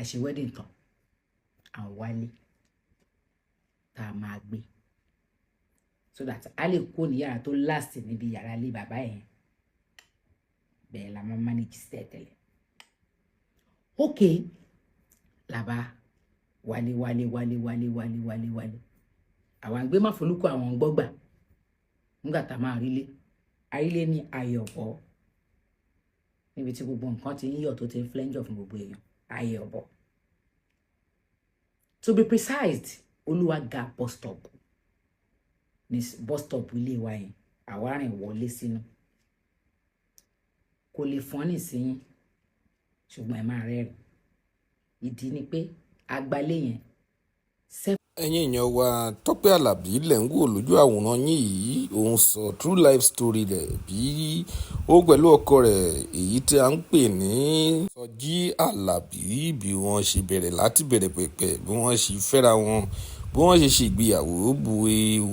àṣẹ wedding tán àwọn wálé tá a máa gbé so that a lè kó ní yàrá tó last níbi yàrá ilé bàbá yẹn bẹ́ẹ̀ la máa manage tẹ́lẹ̀ okay làbá wálé àwọn àgbẹ̀ má folúkọ àwọn gbọ́gbà nígbà tá a máa àrílé ní ayọ̀bọ̀ níbi tí gbogbo nǹkan ti ń yọ̀ tó ti ń flẹ́ńjọ̀ fún gbogbo èèyàn ayọ̀bọ̀ to be precise Olúwaga bus stop ní bus stop ilé wa yẹn àwa rìn wọlé sínú kò lè fọ́n nísìnyí ṣùgbọ́n ẹ máa rẹ́rìn ìdí ni pé agbalé yẹn ẹ̀yin èèyàn wa Tọ́pẹ́ Àlàbí lẹ̀ ń wò lójú àwòrán yín yìí òun sọ true life story rẹ̀ bí ó pẹ̀lú ọkọ rẹ̀ èyí tí a ń pè ní Sọjí Àlàbí bí wọ́n ṣe bẹ̀rẹ̀ láti bẹ̀rẹ̀ pẹ̀pẹ̀ bí wọ́n ṣe fẹ́ra wọn bí wọ́n ṣe ìgbéyàwó bí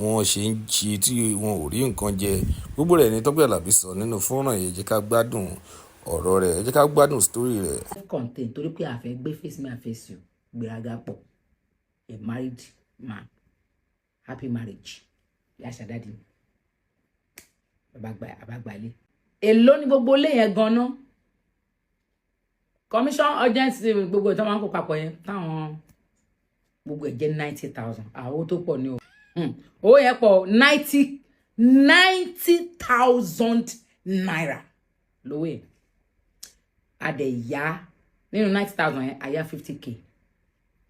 wọ́n ṣe ń ṣe tí wọn ò rí nǹkan jẹ gbogbo rẹ̀ ni Tọ́pẹ́ Àlàbí sọ nínú fọ́nrán yẹn. Ẹ jẹ́ ká gbádùn ọ̀rọ̀ rẹ̀, ẹ jẹ́ ká gbádùn story rẹ̀. content torí pé a fẹ́ gbé face me and face you gbéraga pọ̀ a married man happy marriage yàṣà dáàdi àbágbálẹ̀ èló ní gbogbo ilé yẹn gan-an commission urgency gbogbo ìtàn máa ń kó papọ̀ yẹn táwọn gbogbo ẹ̀ jẹ́ 90,000 àwọn tó pọ̀ ní o owó yẹn pọ̀ 90,000 naira lówó yẹn adẹ̀yà nínú 90,000 yẹn àyà 50k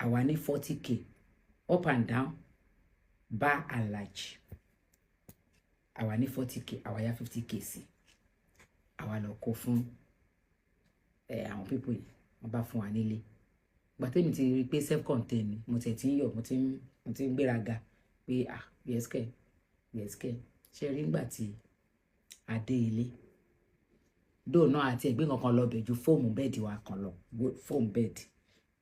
àwa ní 40k up and down bá alájì àwa ní 40k àwa yá 50k sí àwa lọ kó fún àwọn people yìí wọ́n bá fún wa nílé gbàtẹ́mi ti rí pé self contained ni mo tẹ̀ tí ń yọ̀ mo ti ń gbéraga pé bsk ṣe rí nígbà tí a dé ilé dóò náà àti ẹgbẹ́ kankan lọ bẹ̀ ju fóòmù bẹ́ẹ̀dì wa kan lọ fóòmù bẹ́ẹ̀dì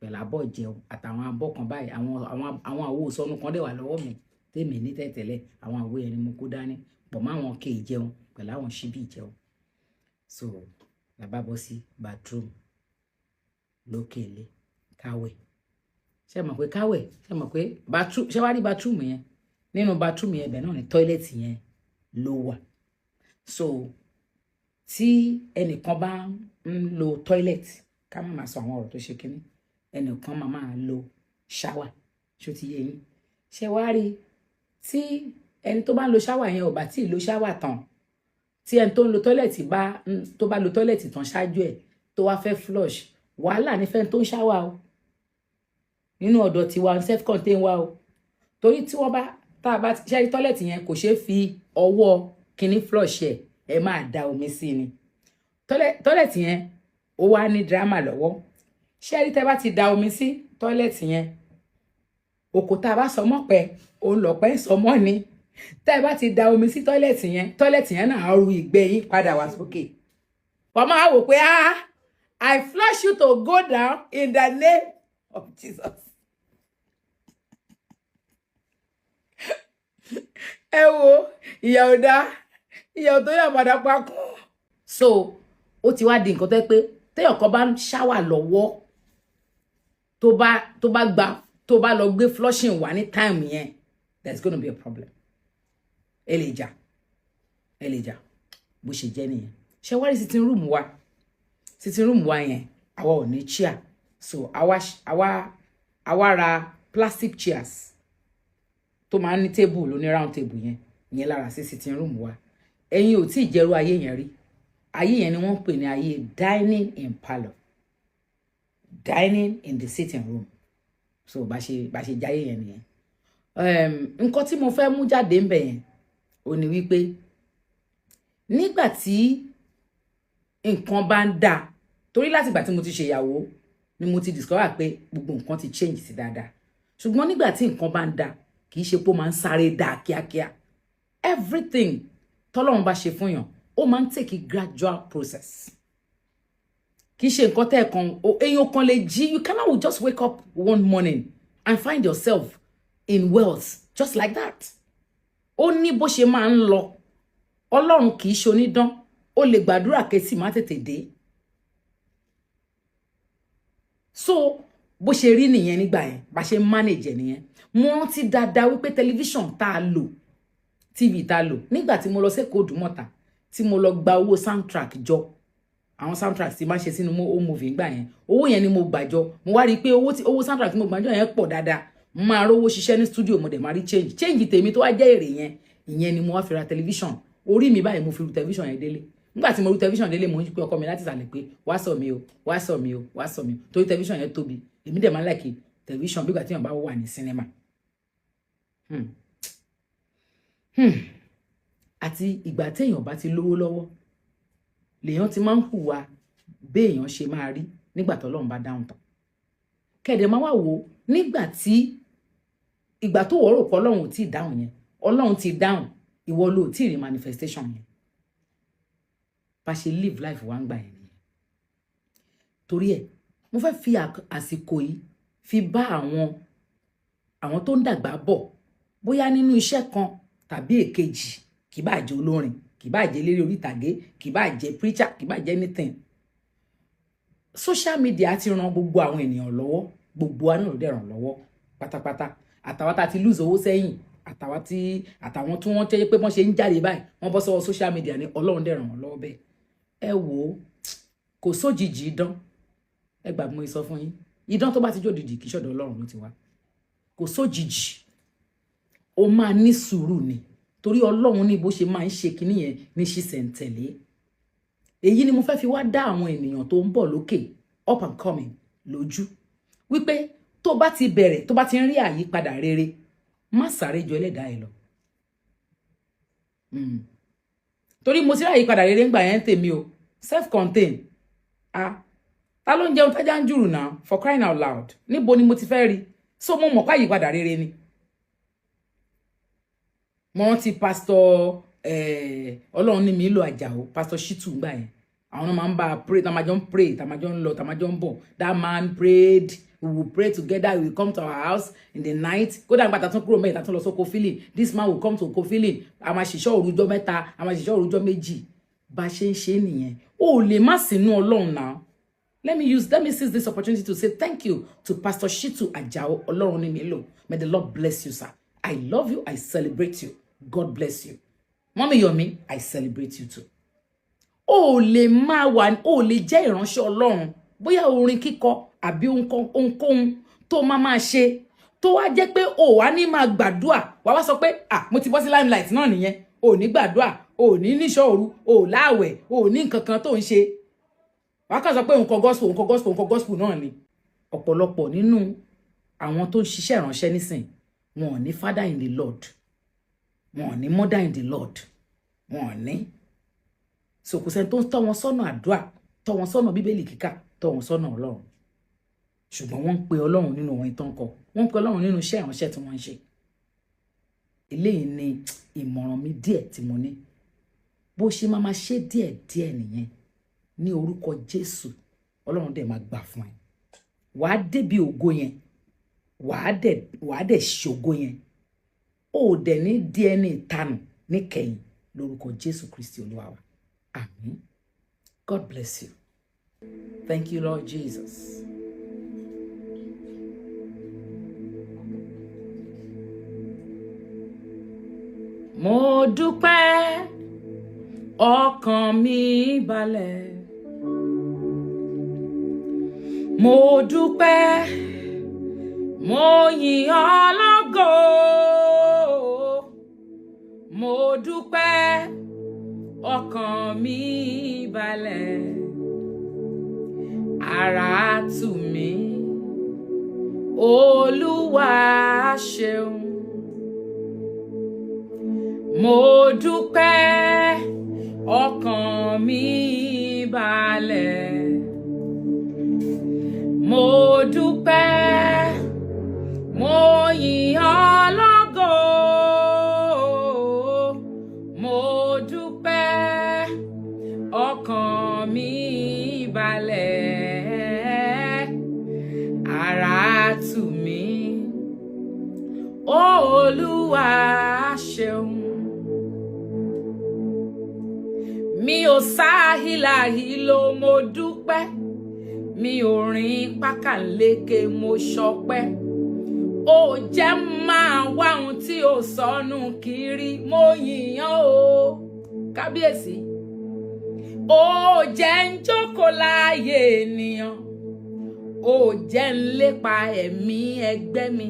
pẹ̀lú abọ́ jẹun àtàwọn abọ́ kan báyìí àwọn àwo sọnù kan dẹ̀ wà lọ́wọ́ mi tèmi ní tẹ̀tẹ̀lẹ̀ àwọn àwo yẹn ni mo kó dání pọ̀ mọ́ àwọn kéè jẹun pẹ̀lú àwọn ṣíbí jẹun so làbá bọ́ sí bathroom lókèlè káwẹ̀ ṣe mọ̀ pé káwẹ̀ ṣe mọ̀ pé bathroom ṣe wá rí bathroom yẹn nínú bathroom yẹn ibẹ̀ náà ni toilet yẹn ló wà so tí ẹnìkan bá ń lo toilet ká má máa sọ àwọn ọ̀rọ̀ tó ṣe kínní ẹnìkan máa lo shower ṣó ti yé yín ṣe wá rí tí ẹni tó bá ń lo shower yẹn ò bá tí ì lo shower tán tí ẹni tó ń lo toilet tó bá lo toilet tán ṣáájú ẹ̀ tó wá fẹ́ flush wàhálà ní fẹ́ni tó ń shower o nínú ọ̀dọ̀ tiwa self contain wa o torí tí wọ́n bá tá a bá ṣe rí toilet yẹn kò ṣeé fi ọwọ́ kíní flush ẹ máa da omi sí ni toilet yẹn ó wá ní drama lọ́wọ́ ṣé rí tẹ́ bá ti da omi sí toilet yẹn òkò tá a bá sọmọ́ pẹ́ òun lọ̀pẹ́ sọmọ́ ni tẹ́ bá ti da omi sí toilet yẹn náà á ru ìgbẹ́ yín padà wá sókè wọ́n máa wò pé I flush you to go down in the name of Jesus. ẹ wo ìyà ò dá ìyà ò tó yà padà pa kú. So ó ti wá di nǹkan tó yẹ pé téèyàn kan bá ń ṣáwà lọ́wọ́ tó bá lọ gbé flushing wá ní time yẹn there's gonna be a problem. ẹ lè jà bó ṣe jẹ́ nìyẹn. ṣé wá rí sitting room wa yẹn àwa ò ní chair so àwa ra plastic chairs tó máa ń ní table ní round table yẹn lára sí sitting room wa. ẹ̀yin ò tí ì jẹ́rú ayé yẹn rí ayé yẹn ni wọ́n ń pè ní ayé dining in parlour dining in the sitting room so bá ṣe jáyé yẹn nìyẹn. nǹkan tí mo fẹ́ mú jáde ń bẹ̀ yẹn ò ní wípé nígbà tí nǹkan bá ń dà torí láti ìgbà tí mo ti ṣèyàwó ni mo ti discover pé gbogbo nǹkan ti change sí dáadáa ṣùgbọ́n nígbà tí nǹkan bá ń dà kì í ṣe pé ó máa ń sáré dà kíákíá everything tọ́lọ́run bá ṣe fún yàn ó máa ń take a gradual process kì í ṣe nǹkan tẹ́ èèyàn kan lè jí you cannot just wake up one morning and find yourself in wealth just like that ó ní bó ṣe máa ń lọ ọlọ́run kì í ṣe onídán ó lè gbàdúrà kẹ́sì má tètè dé so bó ṣe rí nìyẹn nígbà yẹn bá ṣe manage nìyẹn. Mo rántí dáadáa wípé tẹlifíṣàn tá a lò TV tá a lò nígbà tí mo lọ sí Kodumota tí mo lọ gba owó soundtrack jọ àwọn soundtrack tí máa ṣe sínú home movie gbà yẹn owó yẹn ni mo gbà jọ mo wá rí pé owó soundtrack tí mo gbà jọ yẹn pọ̀ dáadáa mo máa rówó ṣiṣẹ́ ní studio mo dẹ̀ máa rí change tèmi tó wá jẹ́ èrè yẹn ìyẹn ni mo wá fi ra tẹlifíṣàn orí mi báyìí mo fi ru tẹlifíṣàn yẹn délé nígbà tí mo ru tẹlifíṣàn délé mo ń pe ọkọ mi láti sàlẹ̀ pé wá sọ mi o wá sọ mi o wá sọ mi o torí tẹlifíṣàn yẹn tóbi èmi dẹ̀ máa like tẹlifíṣàn bí ìgbà tí èèyàn bá wà ní sinimá àti ìgbà téèyàn bá ti lówó lọ́wọ́ lèèyàn ti máa ń hùwà béèyàn ṣe máa rí nígbà t'Ọlọ́run bá dáhùn tán kẹ̀dẹ̀ máa wá wò nígbà tí ìgbà tó wọ́rọ̀ pọ̀ Ọlọ́run ò tí ì dáhùn yẹn Ọlọ́run ti dáhùn ìwọ ló tí ì rí manifestation yẹn bá ṣe live life wa ń gbà yẹn nìyẹn torí ẹ̀ mo fẹ́ fi àsìkò yìí fi bá àwọn tó ń dàgbà bọ̀ bóyá nínú iṣẹ́ kan tàbí èkejì kì bá jẹ́ olórin kì bá jẹ́ eléré orí ìtàgé kì bá jẹ́ preacher kì bá jẹ́ anything social media ti ran gbogbo àwọn ènìyàn lọ́wọ́ gbogbo wa náà ló dẹ̀ ràn lọ́wọ́ pátápátá àtàwọn tá ti lose owó sẹ́yìn àtàwọn tí wọ́n tẹ́ pé wọ́n ṣe ń jáde báyìí wọ́n bọ́ sọ́wọ́ social media ní Ọlọ́run dẹ̀ ràn wọ́n lọ́wọ́ bẹ́ẹ̀ ẹ wò ó kò sójijì idán ẹ gbà mo sọ fún yín idán tó bá ti jódìdì kì í ṣọ̀dọ̀ Ọlọ́run ló ti wá kò sójijì ó máa ní sùúrù ni torí Ọlọ́run ní bó ṣe máa ń ṣe kinní yẹn ní ṣísẹ̀ntẹ̀lé èyí ni mo fẹ́ fi wá dá àwọn ènìyàn tó ń bọ̀ lókè up and coming lójú wípé tó bá ti bẹ̀rẹ̀ tó bá ti ń rí àyípadà rere má sáré jọ ẹlẹ́dàá ẹ lọ torí mo ti rí àyípadà rere ńgbà yẹn tèmi o self contained ta ló ń jẹun tájá ń jùrù náà for crying out loud níbo ni mo ti fẹ́ rí so mo mọ̀ pé àyípadà rere ni mo rántí pastor Ọlọ́run ní mi lò Àjàó pastor Shitu ńgbà yẹn àwọn náà máa ń bá pray tá máa jọ ń pray tá máa jọ ń lọ tá máa jọ ń bọ̀ that man prayed we will pray together we will come to our house in the night kódà nígbà tá tún kúrò mẹ́ta tún lọ sóko feeling this man will come to oko feeling a máa ṣiṣẹ́ òrujọ́ mẹ́ta a máa ṣiṣẹ́ òrujọ́ méjì bá ṣe ń ṣe nìyẹn o lè má sínú Ọlọ́run náà let me seize this opportunity to say thank you to Pastor Shitu Àjàó Ọlọ́run ní mi lò may the Lord bless you sir I love you I celebrate you God bless you Mommy Yomi I celebrate you too o lè máa wà o lè jẹ́ ìránṣẹ́ Ọlọ́run bóyá orin kíkọ àbí ohunkóhun tó máa ṣe tó wá jẹ́ pé o wá ní máa gbàdúà wá wá sọ pé mo ti bọ́ sí limelight náà nìyẹn o ní gbàdúà o ní níṣọ́ òru o láàwẹ̀ o ní nǹkan kan tó ń ṣe wá kàn sọ pé nǹkan gospel náà ni ọ̀pọ̀lọpọ̀ nínú àwọn tó ń ṣiṣẹ́ ìránṣẹ́ nísìn wọn ò ní father in the Lord wọn ò ní mother in the Lord wọn ò ní so kò sẹ́ni tó ń tọ́ wọn sọ́nà àdúrà tọ́ wọn sọ́nà bíbélì kíkà tọ́ wọn sọ́nà Ọlọ́run ṣùgbọ́n wọ́n ń pe Ọlọ́run nínú ohun ìtàn kọ wọ́n ń pe Ọlọ́run nínú iṣẹ́ ìránṣẹ́ tí wọ́n ń ṣe eléyìí ni ìmọ̀ràn mi díẹ̀ tí mo ní bó ṣe máa ṣe díẹ̀ nìyẹn ní orúkọ Jésù Ọlọ́run dẹ̀ máa gbà fún ẹ wàá débi ògo yẹn wàá dẹ̀ ṣògo yẹn ó dẹ̀ ní díẹ̀ ní ìtanù níkẹyìn lórúkọ Jésù Kristi Olúwa wa àmín. God bless you. Thank you, Lord Jesus. Mo dúpẹ́ ọkàn mi balẹ̀. Mo dúpẹ́ mo yìn ọ́ lógo. Mo dúpẹ́ ọkàn mi balẹ̀. Ara tù mí Olúwa ṣeun. Mo dúpẹ́ ọkàn mi balẹ̀. Mo dúpẹ́ mo yìn ọ́ lógo. Mo dúpẹ́ ọkàn mi balẹ̀. Ara tù mí Olúwa ṣeun. Mi ò sáhìláhìlò mo dúpẹ́ mi ò rìn pákàleke mo ṣọpẹ́. Ó jẹ́ máa wá ohun tí ó sọnù kiri, mo yìnyàn o kábíyèsí. Ó jẹ́ ń jókòó láàyè ènìyàn, ó jẹ́ ń lépa ẹ̀mí ẹgbẹ́ mi.